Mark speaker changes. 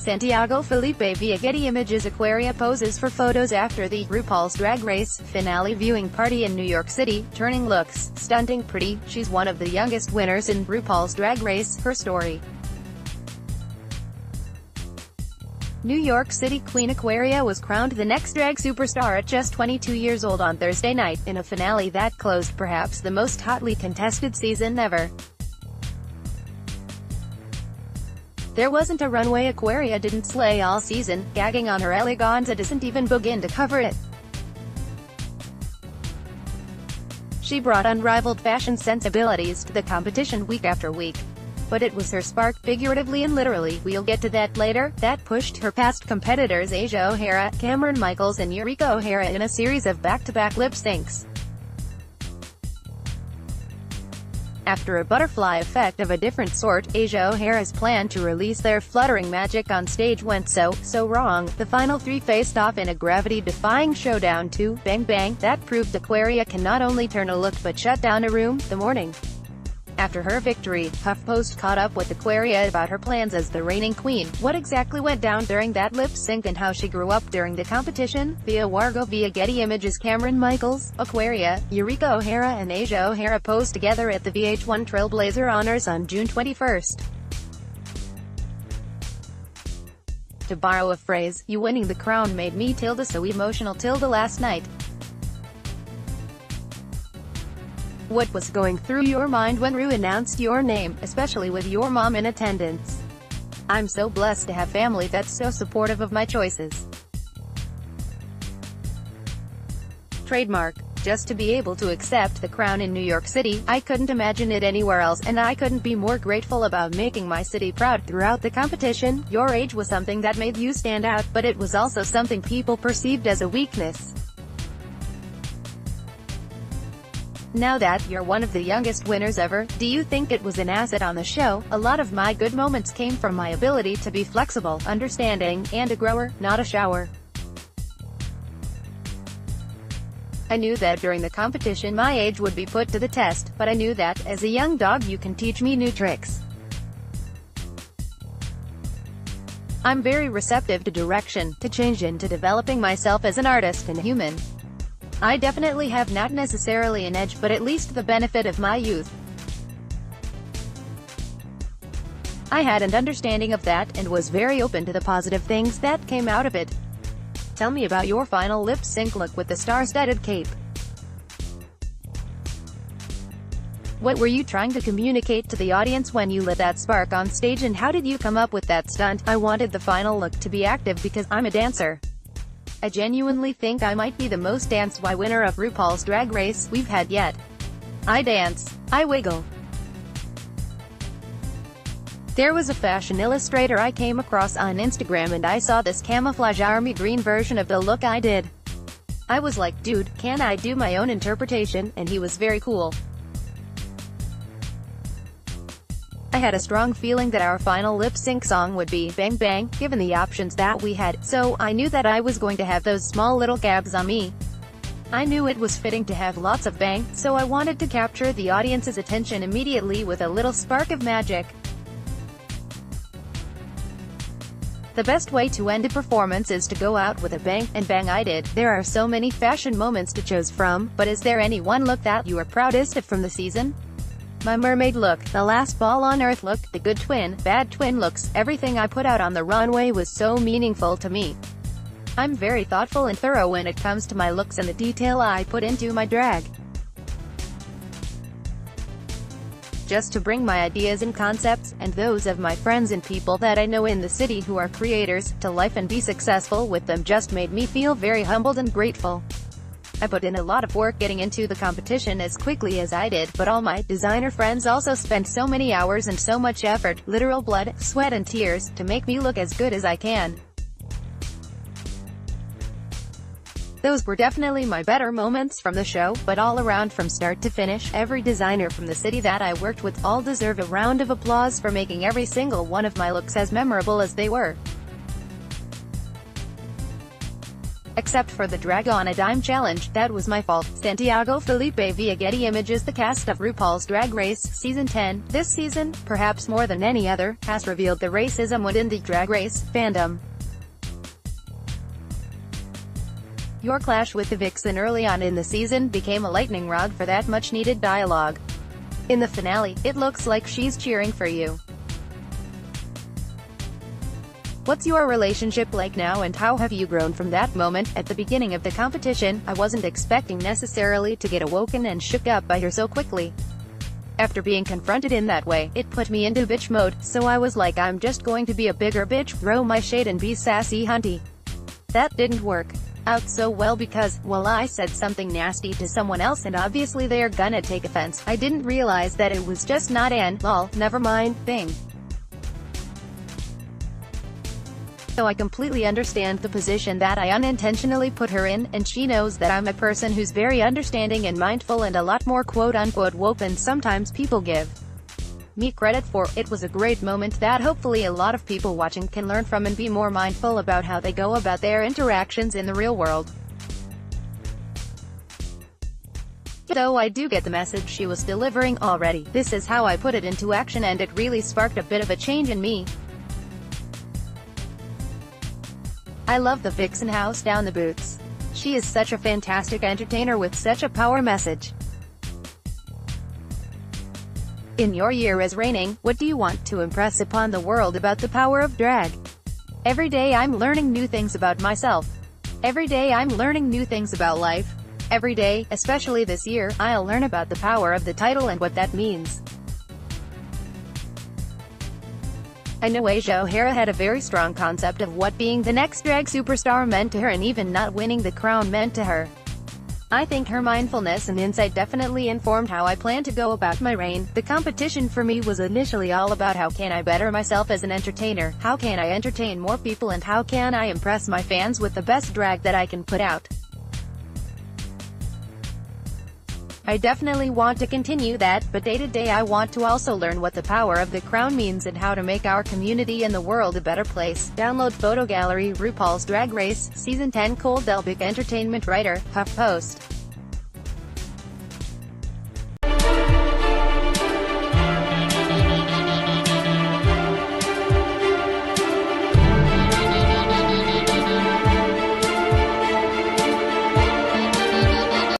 Speaker 1: Santiago Felipe via Getty Images Aquaria poses for photos after the RuPaul's Drag Race finale viewing party in New York City, turning looks stunting pretty. She's one of the youngest winners in RuPaul's Drag Race, her story. New York City Queen Aquaria was crowned the next drag superstar at just 22 years old on Thursday night, in a finale that closed perhaps the most hotly contested season ever. There wasn't a runway Aquaria didn't slay all season, gagging on her eleganza doesn't even begin to cover it. She brought unrivaled fashion sensibilities to the competition week after week. But it was her spark, figuratively and literally, we'll get to that later, that pushed her past competitors Asia O'Hara, Cameron Michaels and Eureka O'Hara in a series of back-to-back lip syncs. After a butterfly effect of a different sort, Asia O'Hara's plan to release their fluttering magic on stage went so wrong. The final three faced off in a gravity-defying showdown to Bang Bang that proved Aquaria can not only turn a look but shut down a room. The morning after her victory, HuffPost caught up with Aquaria about her plans as the reigning queen, what exactly went down during that lip sync and how she grew up during the competition. Via Getty Images, Cameron Michaels, Aquaria, Eureka O'Hara and Asia O'Hara posed together at the VH1 Trailblazer Honors on June 21. To borrow a phrase, you winning the crown made me so emotional last night. What was going through your mind when Ru announced your name, especially with your mom in attendance? I'm so blessed to have family that's so supportive of my choices. Trademark. Just to be able to accept the crown in New York City, I couldn't imagine it anywhere else, and I couldn't be more grateful about making my city proud. Throughout the competition, your age was something that made you stand out, but it was also something people perceived as a weakness. Now that you're one of the youngest winners ever, do you think it was an asset on the show? A lot of my good moments came from my ability to be flexible, understanding, and a grower, not a shower. I knew that during the competition my age would be put to the test, but I knew that, as a young dog, you can teach me new tricks. I'm very receptive to direction, to change and to developing myself as an artist and a human. I definitely have not necessarily an edge, but at least the benefit of my youth. I had an understanding of that, and was very open to the positive things that came out of it. Tell me about your final lip sync look with the star-studded cape. What were you trying to communicate to the audience when you lit that spark on stage, and how did you come up with that stunt? I wanted the final look to be active because I'm a dancer. I genuinely think I might be the most danced winner of RuPaul's Drag Race we've had yet. I dance. I wiggle. There was a fashion illustrator I came across on Instagram and I saw this camouflage army green version of the look I did. I was like, dude, can I do my own interpretation? And he was very cool. I had a strong feeling that our final lip-sync song would be Bang Bang, given the options that we had, so I knew that I was going to have those small little gabs on me. I knew it was fitting to have lots of bang, so I wanted to capture the audience's attention immediately with a little spark of magic. The best way to end a performance is to go out with a bang, and bang I did. There are so many fashion moments to choose from, but is there any one look that you are proudest of from the season? My mermaid look, the last ball on earth look, the good twin, bad twin looks, everything I put out on the runway was so meaningful to me. I'm very thoughtful and thorough when it comes to my looks and the detail I put into my drag. Just to bring my ideas and concepts, and those of my friends and people that I know in the city who are creators, to life and be successful with them just made me feel very humbled and grateful. I put in a lot of work getting into the competition as quickly as I did, but all my designer friends also spent so many hours and so much effort, literal blood, sweat and tears, to make me look as good as I can. Those were definitely my better moments from the show, but all around from start to finish, every designer from the city that I worked with all deserve a round of applause for making every single one of my looks as memorable as they were. Except for the drag on a dime challenge, that was my fault. Santiago Felipe via Getty Images. The cast of RuPaul's Drag Race Season 10, this season, perhaps more than any other, has revealed the racism within the Drag Race fandom. Your clash with the vixen early on in the season became a lightning rod for that much-needed dialogue. In the finale, it looks like she's cheering for you. What's your relationship like now, and how have you grown from that moment? At the beginning of the competition, I wasn't expecting necessarily to get awoken and shook up by her so quickly. After being confronted in that way, it put me into bitch mode, so I was like, I'm just going to be a bigger bitch, throw my shade and be sassy hunty. That didn't work out so well because, well, I said something nasty to someone else and obviously they're gonna take offense. I didn't realize that it was just not an lol, never mind thing. So I completely understand the position that I unintentionally put her in, and she knows that I'm a person who's very understanding and mindful and a lot more quote-unquote woke than sometimes people give me credit for. It was a great moment that hopefully a lot of people watching can learn from and be more mindful about how they go about their interactions in the real world. Though I do get the message she was delivering already, this is how I put it into action, and it really sparked a bit of a change in me. I love the vixen house down the boots. She is such a fantastic entertainer with such a power message. In your year as reigning, what do you want to impress upon the world about the power of drag? Every day I'm learning new things about myself. Every day I'm learning new things about life. Every day, especially this year, I'll learn about the power of the title and what that means. I know Asia O'Hara had a very strong concept of what being the next drag superstar meant to her, and even not winning the crown meant to her. I think her mindfulness and insight definitely informed how I plan to go about my reign. The competition for me was initially all about how can I better myself as an entertainer, how can I entertain more people, and how can I impress my fans with the best drag that I can put out. I definitely want to continue that, but day to day I want to also learn what the power of the crown means and how to make our community and the world a better place. Download photo gallery RuPaul's Drag Race Season 10 Cole Delbic Entertainment Writer, HuffPost.